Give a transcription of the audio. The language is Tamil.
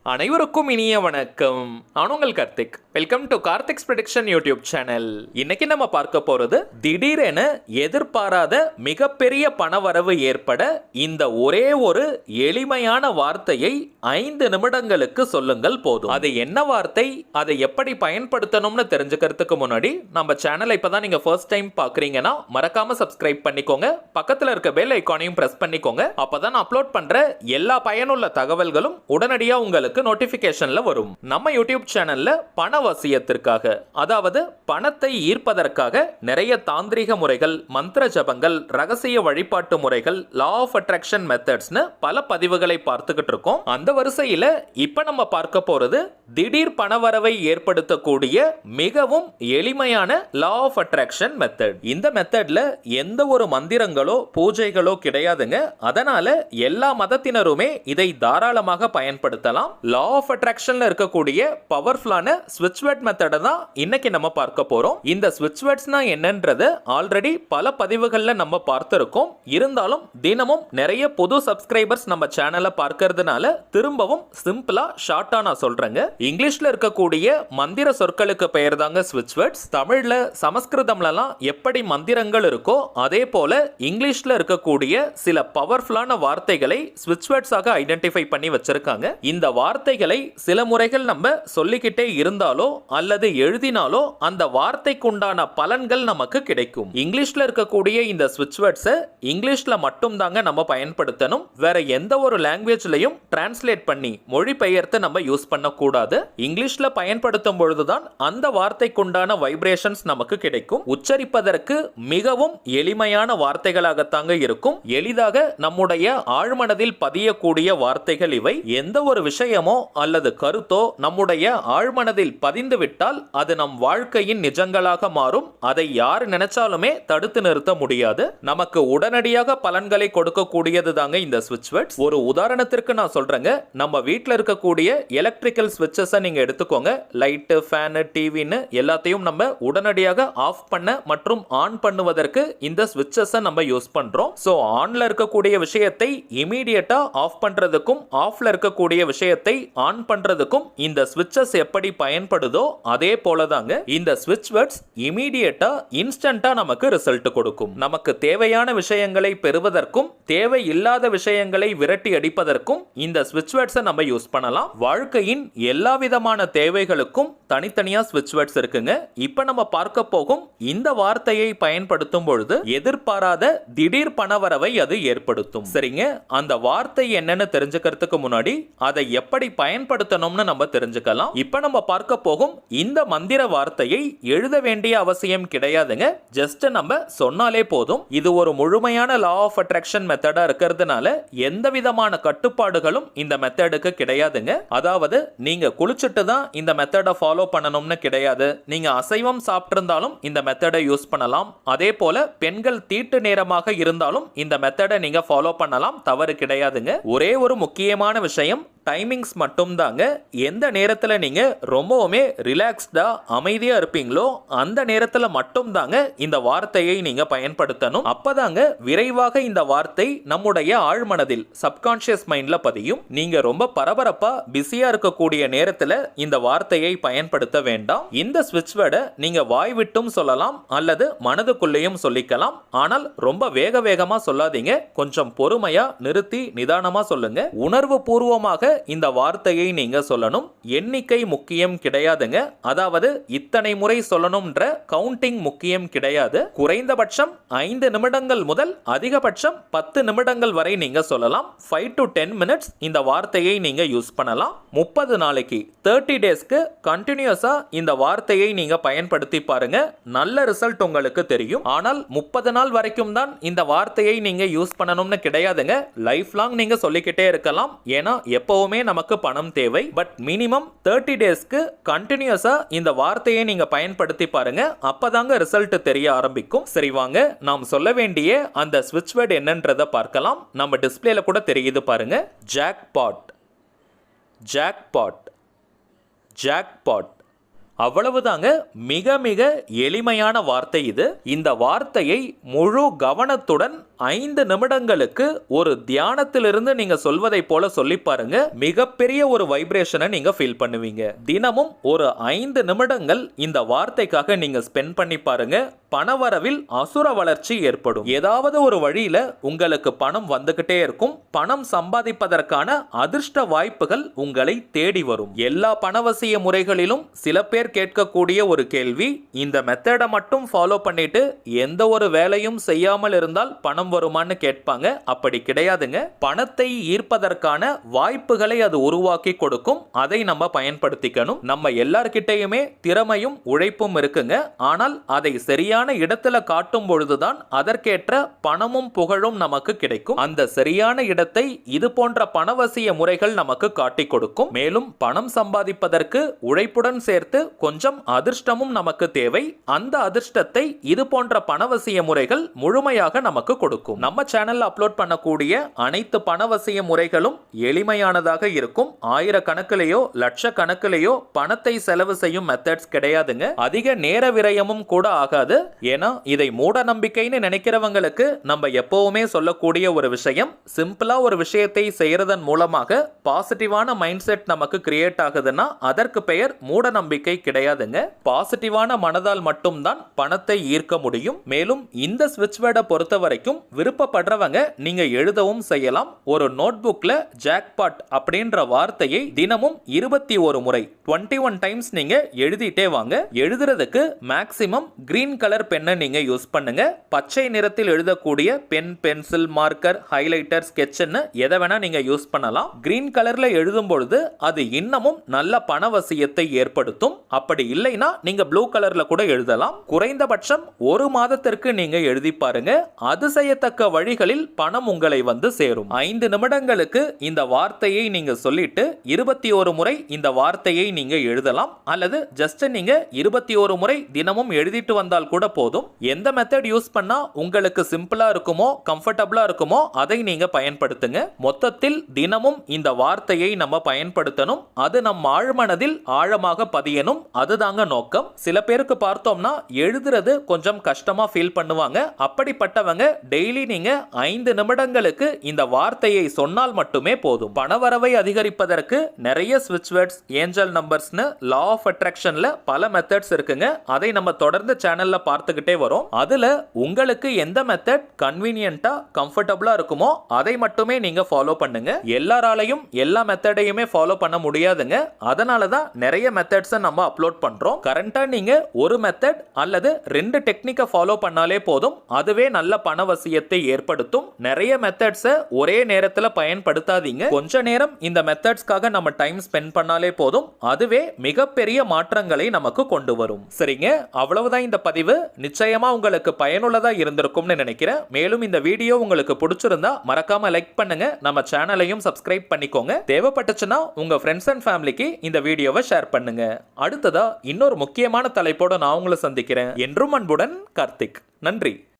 அனைவருக்கும் இனிய வணக்கம். நான் உங்கள் Karthik. Welcome to Karthik's prediction YouTube channel. இன்னைக்கு நம்ம பார்க்க போறது திடீரென எதிர்பாராத மிகப்பெரிய பணவரவு ஏற்பட இந்த ஒரே ஒரு எளிமையான வார்த்தையை 5 நிமிடங்களுக்கு சொல்லுங்கள் போதும். அது என்ன வார்த்தை, அதை எப்படி பயன்படுத்தணும்னு தெரிஞ்சுக்கிறதுக்கு முன்னாடி நம்ம சேனலை இப்பதான் நீங்க ஃபர்ஸ்ட் டைம் பாக்குறீங்கன்னா மறக்காம சப்ஸ்கிரைப் பண்ணிக்கோங்க. பக்கத்துல இருக்க பெல் ஐகானையும் பிரஸ் பண்ணிக்கோங்க. அப்பதான் நான் அப்லோட் பண்ற எல்லா பயனுள்ள தகவல்களும் உடனடியா உங்களுக்கு நோட்டிபிகேஷன்ல வரும். நம்ம யூடியூப் சேனல்ல பணவசியத்திற்காக, அதாவது பணத்தை ஈர்ப்பதற்காக நிறைய தாந்திரிக முறைகள், மந்திர ஜபங்கள், ரகசிய வழிபாட்டு முறைகள், லா ஆஃப் அட்ராக்ஷன் மெத்தட்ஸ்னு பல பதிவுகளை பார்த்துக்கிட்டு இருக்கோம். அந்த வரிசையில இப்ப நம்ம பார்க்க போறது திடீர் பணவரவை ஏற்படுத்தக்கூடிய மிகவும் எளிமையான லா ஆஃப் அட்ராக்ஷன் மெத்தட். இந்த மெத்தட்ல எந்த ஒரு மந்திரங்களோ பூஜைகளோ கிடையாதுங்க. அதனால எல்லா மதத்தினருமே இதை தாராளமாக பயன்படுத்தலாம். லா ஆஃப் அட்ராக்ஷன்ல இருக்கக்கூடிய பவர்ஃபுல்லான ஸ்விட்ச் வேர்ட் மெத்தட தான் இன்னைக்கு நம்ம பார்க்க போறோம். இந்த ஸ்விட்ச் வேர்ட்ஸ்னா என்னன்றது ஆல்ரெடி பல பதிவுகள்ல நம்ம பார்த்திருக்கோம். இருந்தாலும் தினமும் நிறைய புது சப்ஸ்கிரைபர்ஸ் நம்ம சேனலை பார்க்கிறதுனால திரும்பவும் சிம்பிளா ஷார்ட்டா நான் சொல்றேங்க. இங்கிலீஷ்ல இருக்கக்கூடிய மந்திர சொற்களுக்கு பெயர் தாங்க ஸ்விட்ச் வேர்ட்ஸ். தமிழ்ல சமஸ்கிருதம்லலாம் எப்படி மந்திரங்கள் இருக்கோ அதே போல இங்கிலீஷ்ல இருக்கக்கூடிய சில பவர்ஃபுல்லான வார்த்தைகளை ஸ்விட்ச் வேர்ட்ஸாக ஐடென்டிஃபை பண்ணி வச்சிருக்காங்க. இந்த வார்த்தைகளை சில முறைகள் நம்ம சொல்லிக்கிட்டே இருந்தாலோ அல்லது எழுதினாலோ அந்த வார்த்தைக்கு உண்டான பலன்கள் நமக்கு கிடைக்கும். இங்கிலீஷ்ல இருக்கக்கூடிய இந்த ஸ்விட்ச் வேர்ட்ஸை இங்கிலீஷ்ல மட்டும் தாங்க நம்ம பயன்படுத்தணும். வேற எந்த ஒரு லாங்குவேஜ்லயும் டிரான்ஸ்லேட் பண்ணி மொழிபெயர்த்து நம்ம யூஸ் பண்ணக்கூடாது. இங்கிலீஷ்ல பயன்படுத்தும் பொழுதுதான் அந்த வார்த்தைக்கு உண்டான வைப்ரேஷன்ஸ் நமக்கு கிடைக்கும். உச்சரிப்பதற்கு மிகவும் எளிமையான வார்த்தைகளாகத்தாங்க இருக்கும். எளிதாக நம்முடைய ஆழ்மனதில் பதியக்கூடிய வார்த்தைகள் இவை. எந்த ஒரு விஷயமோ அல்லது கருத்தோ நம்முடைய ஆழ்மனதில் பதிந்து விட்டால் அது நம் வாழ்க்கையின் நிஜங்களாக மாறும். அதை யார் நினைச்சாலுமே தடுத்து நிறுத்த முடியாது. நமக்கு உடனடியாக பலன்களை கொடுக்கக்கூடியது தாங்க இந்த ஸ்விட்ச் வேர்ட்ஸ். ஒரு உதாரணத்திற்கு நான் சொல்றேங்க. நம்ம வீட்டில் இருக்கக்கூடிய எலக்ட்ரிக்கல் ஸ்விட்சஸ் நீங்க எடுத்துக்கோங்க. லைட், ஃபேன், டிவின்னு எல்லாத்தையும் நம்ம உடனடியாக ஆஃப் பண்ண மற்றும் ஆன் பண்ணுவதற்கு இந்த ஸ்விட்சஸ் நம்ம யூஸ் பண்றோம். சோ ஆன்ல இருக்கக்கூடிய விஷயத்தை இமிடியேட்டா ஆஃப் பண்றதுக்கும் ஆஃப்ல இருக்கக்கூடிய விஷயத்தை ஆன் பண்றதுக்கும் இந்த ஸ்விட்சஸ் எப்படி பயன்படுதோ அதே போல தாங்க இந்த ஸ்விட்ச் வேர்ட்ஸ் இமிடியேட்டா இன்ஸ்டன்ட்டா நமக்கு ரிசல்ட் கொடுக்கும். நமக்கு தேவையான விஷயங்களை பெறுவதற்கும் தேவையில்லாத விஷயங்களை விரட்டி அடிப்பதற்கும் இந்த ஸ்விட்ச் வேர்ட்ஸை நம்ம யூஸ் பண்ணலாம். வாழ்க்கையின் எல்லா விதமான தேவைகளுக்கும் தனித்தனியா ஸ்விட்ச் வேர்ட்ஸ் இருக்குங்க. இப்ப நம்ம பார்க்க போகும் இந்த வார்த்தையை பயன்படுத்தும் பொழுது எதிர்பாராத திடீர் பணவரவை அது ஏற்படுத்தும். சரிங்க, அந்த வார்த்தை என்னன்னு தெரிஞ்சுக்கிறதுக்கு முன்னாடி அதை எப்படி பயன்படுத்தணும்னு நம்ம தெரிஞ்சுக்கலாம். இப்ப நம்ம பார்க்க போகும் இந்த மந்திர வார்த்தையை எழுத வேண்டிய அவசியம் கிடையாதுங்க. ஜஸ்ட் நம்ம சொன்னாலே போதும். இது ஒரு முழுமையான லா ஆஃப் அட்ராக்ஷன் மெத்தடா இருக்கிறதுனால எந்த விதமான கட்டுப்பாடுகளும் இந்த மெத்தடுக்கு கிடையாதுங்க. அதாவது நீங்க குளிச்சுட்டு தான் இந்த மெத்தடை ஃபாலோ பண்ணணும்னு கிடையாது. நீங்க அசைவம் சாப்பிட்டிருந்தாலும் இந்த மெத்தடை யூஸ் பண்ணலாம். அதே போல பெண்கள் தீட்டு நேரமாக இருந்தாலும் இந்த மெத்தடை நீங்க ஃபாலோ பண்ணலாம். தவறு கிடையாதுங்க. ஒரே ஒரு முக்கியமான விஷயம், டைமிங்ஸ் மட்டும் தாங்க. எந்த நேரத்தில் நீங்க ரொம்பவுமே ரிலாக்ஸ்டா அமைதியா இருப்பீங்களோ அந்த நேரத்தில் மட்டும் தாங்க இந்த வார்த்தையை நீங்க பயன்படுத்தணும். அப்பதாங்க விரைவாக இந்த வார்த்தை நம்முடைய ஆழ்மனதில் சப்கான்ஷியஸ் மைண்ட்ல பதியும். நீங்க ரொம்ப பரபரப்பா பிஸியா இருக்கக்கூடிய நேரத்தில் இந்த வார்த்தையை பயன்படுத்த வேண்டாம். இந்த ஸ்விட்ச் வேர்டை நீங்க வாய் விட்டும் சொல்லலாம் அல்லது மனதுக்குள்ளேயும் சொல்லிக்கலாம். ஆனால் ரொம்ப வேகமா சொல்லாதீங்க. கொஞ்சம் பொறுமையா நிறுத்தி நிதானமா சொல்லுங்க. உணர்வு பூர்வமாக இந்த வார்த்தையை நீங்க சொல்லணும். எண்ணிக்கை முக்கியம் கிடையாதுங்க. அதாவது இத்தனை முறை சொல்லணும்ன்ற கவுண்டிங் முக்கியம் கிடையாது. குறைந்தபட்சம் 5 நிமிடங்கள் முதல் அதிகபட்சம் 10 நிமிடங்கள் வரை நீங்க சொல்லலாம். 5 to 10 minutes இந்த வார்த்தையை நீங்க யூஸ் பண்ணலாம். 30 நாளைக்கு 30 டேஸ்க்கு கண்டினியூஸா இந்த வார்த்தையை நீங்க பயன்படுத்தி பாருங்க. நல்ல ரிசல்ட் உங்களுக்கு தெரியும். ஆனால் 30 நாள் வரைக்கும் தான் இந்த வார்த்தையை நீங்க யூஸ் பண்ணணும்னு கிடையாதுங்க. லைஃப் லாங் நீங்க சொல்லிக்கிட்டே இருக்கலாம். ஏன்னா எப்பவுமே நமக்கு பணம் தேவை. பட் மினிமம் 30 டேஸ்க்கு கண்டினியூஸா இந்த வார்த்தையை நீங்க பயன்படுத்தி பாருங்க. அப்பதாங்க ரிசல்ட் தெரிய ஆரம்பிக்கும். சரி வாங்க, நாம் சொல்ல வேண்டிய அந்த ஸ்விட்ச் வேர்ட் என்னன்றதை பார்க்கலாம். நம்ம டிஸ்பிளேல கூட தெரியுது பாருங்க. Jackpot, jackpot, jackpot. அவ்வளவுதாங்க. மிக மிக எளிமையான வார்த்தை இது. இந்த வார்த்தையை முழு கவனத்துடன் 5 நிமிடங்களுக்கு ஒரு தியானத்திலிருந்து நீங்க சொல்வதை போல சொல்லி பாருங்க. மிகப்பெரிய ஒரு வைப்ரேஷனை நீங்க ஃபீல் பண்ணுவீங்க. தினமும் ஒரு 5 நிமிடங்கள் இந்த வார்த்தைக்காக நீங்க ஸ்பெண்ட் பண்ணி பாருங்க. பணவரவில் அசுர வளர்ச்சி ஏற்படும். ஏதாவது ஒரு வழியில உங்களுக்கு பணம் வந்துகிட்டே இருக்கும். பணம் சம்பாதிப்பதற்கான அதிர்ஷ்ட வாய்ப்புகள் உங்களை தேடி வரும். எல்லா பணவசிய முறைகளிலும் சில பேர் கேட்கக்கூடிய ஒரு கேள்வி, இந்த மெத்தடை மட்டும் ஃபாலோ பண்ணிட்டு எந்த ஒரு வேலையும் செய்யாமல் இருந்தால் பணம் வருமான்னு கேட்பாங்க. அப்படி கிடையாதுங்க. பணத்தை ஈர்ப்பதற்கான வாய்ப்புகளை அது உருவாக்கி கொடுக்கும். அதை நம்ம பயன்படுத்திக்கணும். நம்ம எல்லார்கிட்டையுமே திறமையும் உழைப்பும் இருக்குங்க. ஆனால் அதை சரியான இடத்துல காட்டும் பொழுதுதான் அதற்கேற்ற பணமும் புகழும் நமக்கு கிடைக்கும். அந்த சரியான இடத்தை இது போன்ற பணவசிய முறைகள் நமக்கு காட்டி கொடுக்கும். மேலும் பணம் சம்பாதிப்பதற்கு உழைப்புடன் சேர்த்து கொஞ்சம் அதிர்ஷ்டமும் நமக்கு தேவை. அந்த அதிர்ஷ்டத்தை இது போன்ற பணவசிய முறைகள் முழுமையாக நமக்கு கொடுக்கும். நம்ம சேனல்ல அப்லோட் பண்ணக்கூடிய அனைத்து பணவசிய முறைகளும் எளிமையானதாக இருக்கும். ஆயிரக்கணக்கிலேயோ லட்சக்கணக்கிலேயோ பணத்தை செலவு செய்யும் மெத்தட்ஸ் கிடையாதுங்க. அதிக நேர விரயமும் கூட ஆகாது. ஏன்னா இதை மூட நம்பிக்கைன்னு நினைக்கிறவங்களுக்கு நம்ம எப்பவுமே சொல்லக்கூடிய ஒரு விஷயம், சிம்பிளா ஒரு விஷயத்தை செய்யறதன் மூலமாக பாசிட்டிவான மைண்ட் செட் நமக்கு கிரியேட் ஆகுதுன்னா அதற்கு பெயர் மூட நம்பிக்கை கிடையாதுங்க. பாசிட்டிவான மனதால் மட்டும்தான் பணத்தை ஈர்க்க முடியும். மேலும் இந்த ஸ்விட்ச் வேர்டை பொறுத்த வரைக்கும் விருப்பப்படுறவங்க நீங்க எழுதவும் செய்யலாம். ஒரு நோட் புக்ல ஜாக்பாட் அப்படின்ற வார்த்தையை தினமும் 21 முறை 21 டைம்ஸ் நீங்க எழுதிட்டே வாங்க. எழுதுறதுக்கு மேக்ஸிமம் கிரீன் கலர் பென்னை நீங்க யூஸ் பண்ணுங்க. பச்சை நிறத்தில் எழுதக்கூடிய பென், பென்சில், மார்க்கர், ஹைலைட்டர், ஸ்கெட்ச்னு எதை வேணா நீங்க யூஸ் பண்ணலாம். கிரீன் கலர்ல எழுதும் பொழுது அது இன்னமும் நல்ல பணவசியத்தை ஏற்படுத்தும். அப்படி இல்லைனா நீங்க ப்ளூ கலர்ல கூட எழுதலாம். குறைந்தபட்சம் ஒரு மாதத்திற்கு நீங்க எழுதி பாருங்க. அதிசயத்தக்க வழிகளில் பணம் உங்களை வந்து சேரும். 5 நிமிடங்களுக்கு இந்த வார்த்தையை நீங்க சொல்லிட்டு 21 முறை இந்த வார்த்தையை நீங்க எழுதலாம். அல்லது ஜஸ்ட் நீங்க 21 முறை தினமும் எழுதிட்டு வந்தால் கூட போதும். எந்த மெத்தட் யூஸ் பண்ணா உங்களுக்கு சிம்பிளா இருக்குமோ கம்ஃபர்டபிளா இருக்குமோ அதை நீங்க பயன்படுத்துங்க. மொத்தத்தில் தினமும் இந்த வார்த்தையை நம்ம பயன்படுத்தணும். அது நம் ஆழ்மனதில் ஆழமாக பதியணும். அதுதாங்க நோக்கம். சில பேருக்கு பார்த்தோம்னா எழுதுறது கொஞ்சம் கஷ்டமா ஃபீல் பண்ணுவாங்க. அப்படிப்பட்டவங்க டெய்லி நீங்க 5 நிமிடங்களுக்கு இந்த வார்த்தையை சொன்னால் மட்டுமே போதும். பணவரவை அதிகரிப்பதற்கு நிறைய ஸ்விட்ச் வேர்ட்ஸ், ஏஞ்சல் நம்பர்ஸ்னு லா ஆஃப் அட்ராக்ஷன்ல பல மெத்தட்ஸ் இருக்குங்க. அதை நம்ம தொடர்ந்து சேனல்ல பார்த்துக்கிட்டே வரும். அதுல உங்களுக்கு எந்த மெத்தட் கன்வீனியன்ட்டா கம்ஃபர்டபிளா இருக்குமோ அதை மட்டுமே நீங்க ஃபாலோ பண்ணுங்க. எல்லாராலையும் எல்லா மெத்தடையுமே ஃபாலோ பண்ண முடியாதுங்க. அதனால தான் நிறைய மெத்தட்ஸை நம்ம அப்லோட் பண்றோம். கரண்டா நீங்க ஒரு மெத்தட் அல்லது 2 டெக்னிக்கை ஃபாலோ பண்ணாலே போதும். அதுவே நல்ல பணவசியத்தை ஏற்படுத்தும். நிறைய மெத்தட்ஸை ஒரே நேரத்துல பயன்படுத்தாதீங்க. கொஞ்ச நேரம் இந்த மெத்தட்ஸ்க்காக நம்ம டைம் ஸ்பெண்ட் பண்ணாலே போதும். அதுவே மிகப்பெரிய மாற்றங்களை நமக்கு கொண்டு வரும். சரிங்க, அவ்வளவுதான் இந்த பதிவு. நிச்சயமா உங்களுக்கு பயனுள்ளதா இருந்திருக்கும்னு நினைக்கிறேன். மேலும் இந்த வீடியோ உங்களுக்கு பிடிச்சிருந்தா மறக்காம லைக் பண்ணுங்க. நம்ம சேனலையும் சப்ஸ்கிரைப் பண்ணிக்கோங்க. தேவைப்பட்டுச்சுன்னா உங்க ஃப்ரெண்ட்ஸ் அண்ட் ஃபேமிலிக்கு இந்த வீடியோவை ஷேர் பண்ணுங்க. அடுத்ததா இன்னொரு முக்கியமான தலைப்போட நான் உங்களை சந்திக்கிறேன். என்றும் அன்புடன் கார்த்திக். நன்றி.